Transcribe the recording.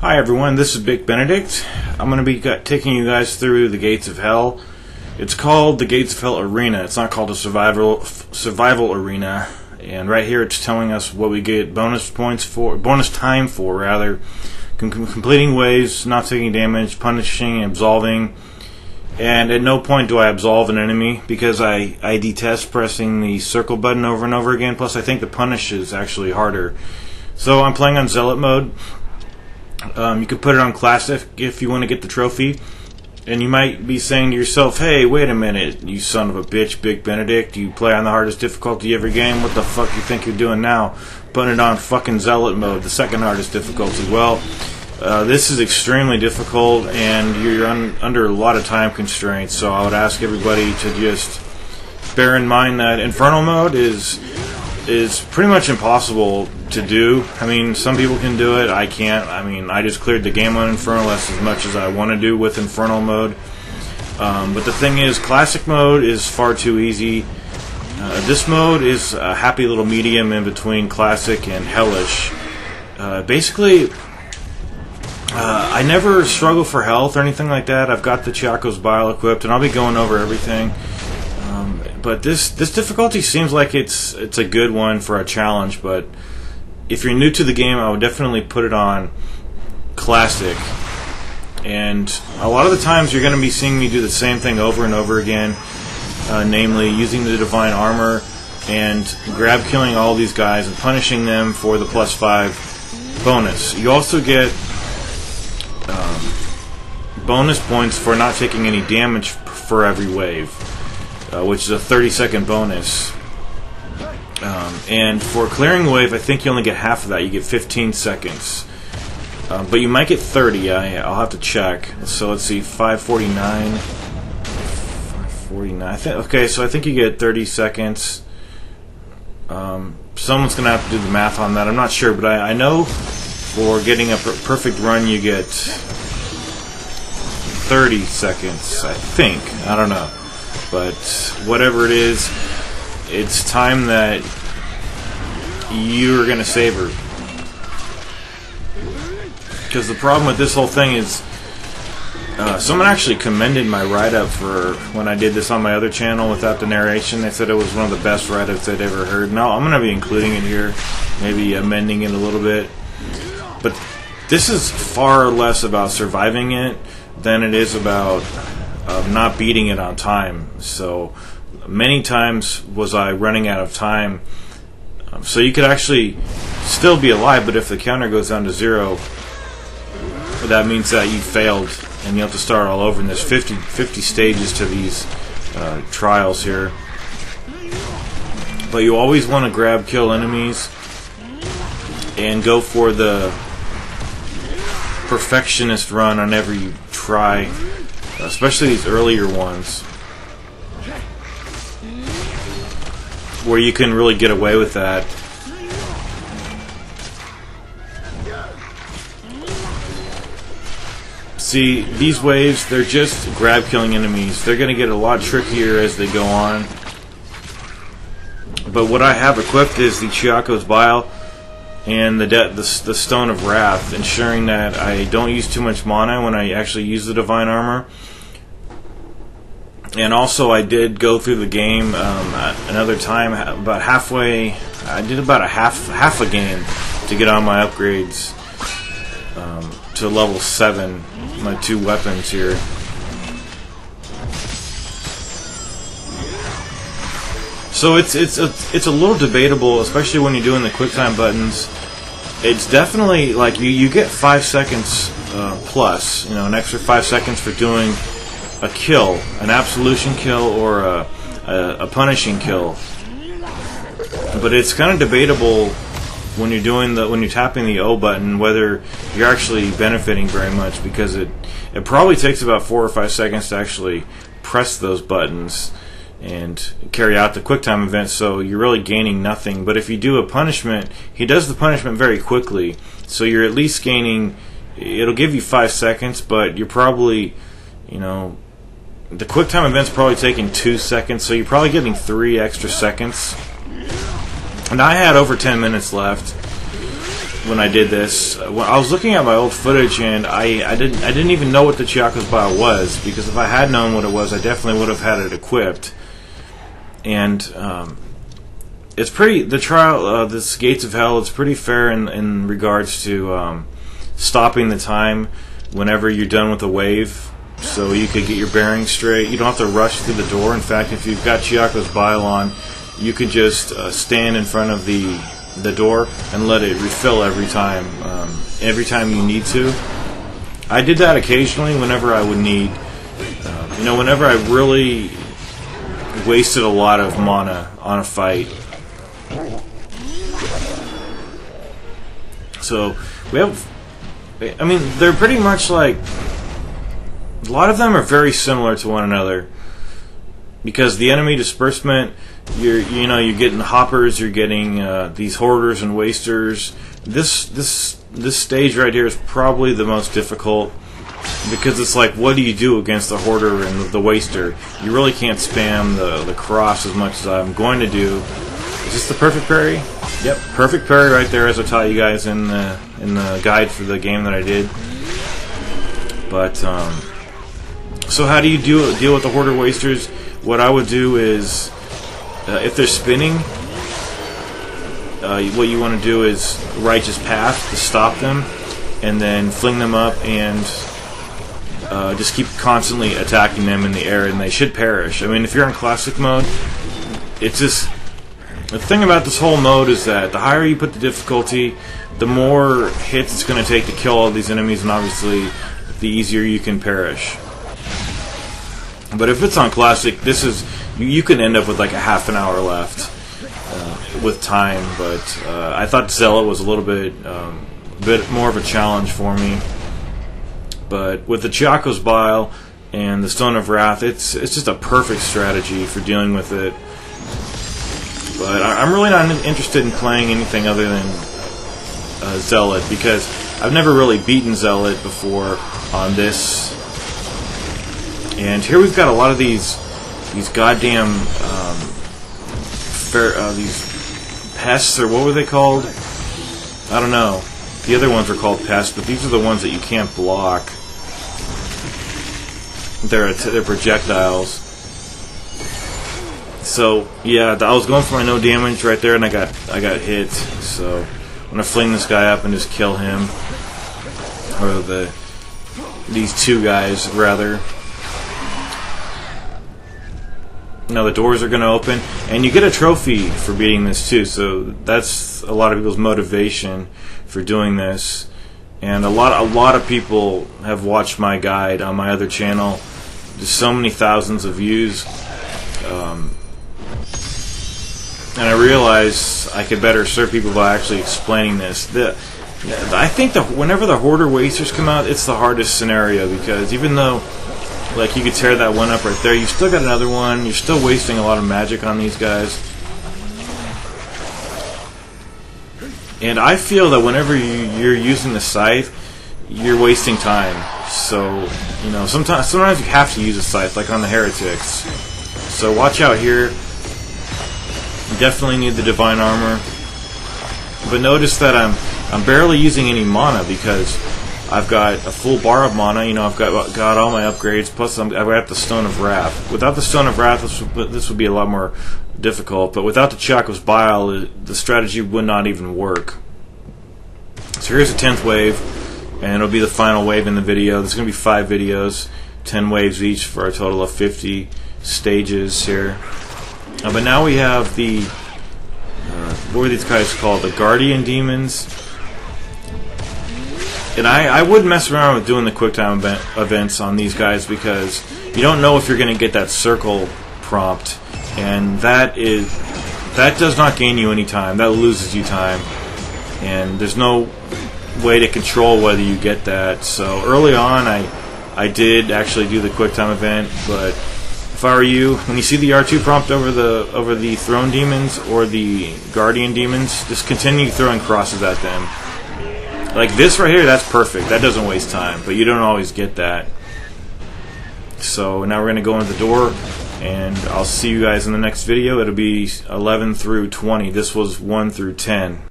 Hi everyone, this is Big Benedict. I'm going to be taking you guys through the Gates of Hell. It's called the Gates of Hell Arena. It's not called a survival arena. And right here it's telling us what we get bonus time for, completing waves, not taking damage, punishing, absolving. And at no point do I absolve an enemy because I detest pressing the circle button over and over again. Plus I think the punish is actually harder. So I'm playing on Zealot mode. You could put it on Classic if you want to get the trophy. And you might be saying to yourself, hey, wait a minute, you son of a bitch, Big Benedict. You play on the hardest difficulty every game. What the fuck you think you're doing now? Putting it on fucking Zealot mode, the second hardest difficulty. Well, this is extremely difficult, and you're under a lot of time constraints. So I would ask everybody to just bear in mind that Inferno mode is pretty much impossible to do. I mean, some people can do it. I can't. I mean, I just cleared the game on Inferno. That's as much as I want to do with Inferno mode. But the thing is, Classic mode is far too easy. This mode is a happy little medium in between Classic and Hellish. Basically, I never struggle for health or anything like that. I've got the Ciaco's Bile equipped, and I'll be going over everything. But this difficulty seems like it's a good one for a challenge, but if you're new to the game, I would definitely put it on Classic. And a lot of the times you're going to be seeing me do the same thing over and over again, namely using the Divine Armor and grab killing all these guys and punishing them for the +5 bonus. You also get bonus points for not taking any damage for every wave. Which is a 30-second bonus. And for clearing a wave, I think you only get half of that. You get 15 seconds. But you might get 30. I'll have to check. So let's see, 549. 549. Okay, so I think you get 30 seconds. Someone's going to have to do the math on that. I'm not sure, but I know for getting a perfect run, you get 30 seconds, I think. I don't know. But whatever it is, it's time that you're going to savor. Because the problem with this whole thing is, someone actually commended my write-up for when I did this on my other channel without the narration. They said it was one of the best write-ups they'd ever heard. Now I'm going to be including it here, maybe amending it a little bit. But this is far less about surviving it than it is about not beating it on time. So many times was I running out of time. So you could actually still be alive, but if the counter goes down to 0, that means that you failed and you have to start all over. And there's 50 stages to these trials here. But you always want to grab kill enemies and go for the perfectionist run on every try. Especially these earlier ones, where you can really get away with that. See, these waves, they're just grab killing enemies. They're going to get a lot trickier as they go on. But what I have equipped is the Ciaco's Bile and the Stone of Wrath, ensuring that I don't use too much mana when I actually use the Divine Armor. And also I did go through the game another time, about halfway. I did about half a game to get on my upgrades to level 7, my 2 weapons here. So it's a little debatable, especially when you're doing the QuickTime buttons. It's definitely like you get 5 seconds plus, an extra 5 seconds for doing a kill, an absolution kill, or a punishing kill. But it's kind of debatable when you're tapping the O button whether you're actually benefiting very much, because it probably takes about 4 or 5 seconds to actually press those buttons and carry out the QuickTime event, so you're really gaining nothing. But if you do a punishment, he does the punishment very quickly, so you're at least gaining. It'll give you 5 seconds, but you're probably, the QuickTime event's probably taking 2 seconds, so you're probably getting 3 extra seconds. And I had over 10 minutes left, when I did this. When I was looking at my old footage, and I didn't even know what the Ciaco's Bile was, because if I had known what it was, I definitely would have had it equipped. And it's pretty, the trial, this Gates of Hell, it's pretty fair in regards to stopping the time whenever you're done with a wave, so you could get your bearings straight. You don't have to rush through the door. In fact, if you've got Ciaco's Bile on, you could just stand in front of the door and let it refill every time you need to. I did that occasionally whenever I would need, whenever I really wasted a lot of mana on a fight. So we have, I mean, they're pretty much like, a lot of them are very similar to one another, because the enemy disbursement, you're getting hoppers, you're getting these hoarders and wasters. This stage right here is probably the most difficult, because it's like, what do you do against the hoarder and the waster? You really can't spam the cross as much as I'm going to do. Is this the perfect parry? Yep, perfect parry right there, as I taught you guys in the guide for the game that I did. But so how do you deal with the hoarder wasters? What I would do is, if they're spinning, what you want to do is righteous path to stop them, and then fling them up and just keep constantly attacking them in the air, and they should perish. I mean, if you're in classic mode, it's just, the thing about this whole mode is that the higher you put the difficulty, the more hits it's going to take to kill all these enemies, and obviously the easier you can perish. But if it's on classic, this is, you can end up with like a half an hour left with time. But I thought Zealot was a little bit more of a challenge for me. But with the Ciaco's Bile and the Stone of Wrath, it's just a perfect strategy for dealing with it. But I'm really not interested in playing anything other than Zealot, because I've never really beaten Zealot before on this. And here we've got a lot of these goddamn these pests, or what were they called? I don't know. The other ones are called pests, but these are the ones that you can't block. They're projectiles. So yeah, I was going for my no damage right there, and I got hit. So I'm gonna fling this guy up and just kill him, or these two guys rather. Now the doors are going to open, and you get a trophy for beating this too, so that's a lot of people's motivation for doing this. And a lot of people have watched my guide on my other channel. There's so many thousands of views, and I realized I could better serve people by actually explaining this. I think whenever the hoarder wasters come out, it's the hardest scenario, because even though, like, you could tear that one up right there, you still got another one. You're still wasting a lot of magic on these guys. And I feel that whenever you're using the scythe, you're wasting time. So, sometimes you have to use a scythe, like on the heretics. So watch out here. You definitely need the divine armor. But notice that I'm barely using any mana, because I've got a full bar of mana. I've got all my upgrades. Plus, I've got the Stone of Wrath. Without the Stone of Wrath, this would be a lot more difficult. But without the Ciaco's Bile, the strategy would not even work. So here's the 10th wave, and it'll be the final wave in the video. There's going to be 5 videos, 10 waves each, for a total of 50 stages here. But now we have the what were these guys called? The Guardian Demons. And I wouldn't mess around with doing the QuickTime events on these guys, because you don't know if you're going to get that circle prompt, and that does not gain you any time. That loses you time, and there's no way to control whether you get that. So early on, I did actually do the QuickTime event, but if I were you, when you see the R2 prompt over the Throne Demons or the Guardian Demons, just continue throwing crosses at them. Like this right here, that's perfect. That doesn't waste time, but you don't always get that. So now we're going to go into the door, and I'll see you guys in the next video. It'll be 11 through 20. This was 1 through 10.